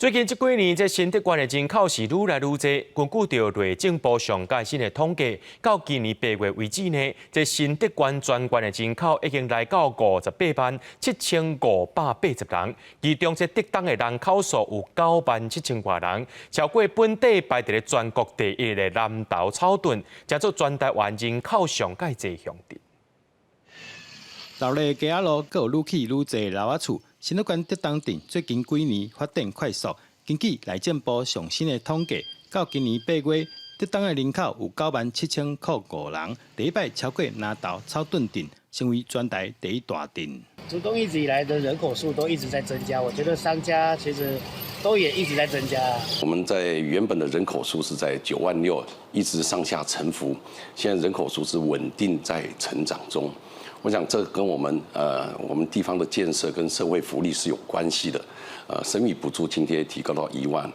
最近这几年，这新德县的人口是愈来愈多。根据着内政部上届新的统计，到今年8月为止呢，这新德县全县的人口已经来到587580人，其中这德东的人口数有97000多人，超过本地排伫咧全国第一的南投草屯，加做全台湾人口上界侪乡镇。道路街仔路阁有愈起愈侪楼仔厝。新德县德东镇最近几年发展快速，根据内政部上新的统计，到今年8月，德东的人口有97005人，第一摆超过南投草屯镇，成为全台第一大镇。竹东一直以来的人口数都一直在增加，我觉得商家其实都也一直在增加。我们在原本的人口数是在96000，一直上下沉浮，现在人口数是稳定在成长中。我想这跟我们地方的建设跟社会福利是有关系的。生育补助津贴提高到1万，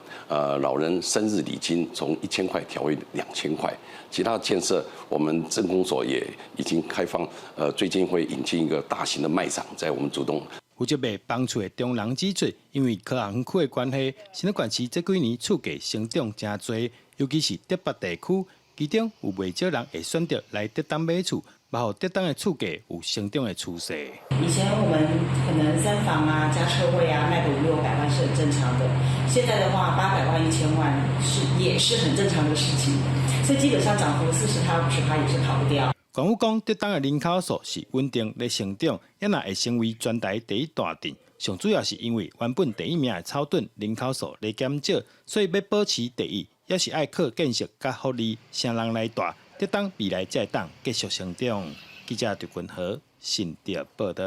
老人生日礼金从1000块调为2000块。其他建设，我们镇公所也已经开放，最近会引进一个大型的卖场在我们竹东。负责卖房厝的中人指出，因为科学园区的关系，新德县市这几年厝价成长真多，尤其是德北地区，其中有不少人会选择来德东买厝。然后，德东的厝价有成长的趋势。以前我们可能3房啊加车位啊卖个500-600万是很正常的，现在的话800万、1000万也是很正常的事情，所以基本上涨幅40%-50%也是跑不掉。政府讲，德东的人口数是稳定在成长，也若会成为全台第一大镇。上主要是因为原本第一名的草屯人口数在减少，所以要保持第一，也是爱靠建设甲福利，谁人来大。德东未来才会当继续成长。记者刘君和新竹报道。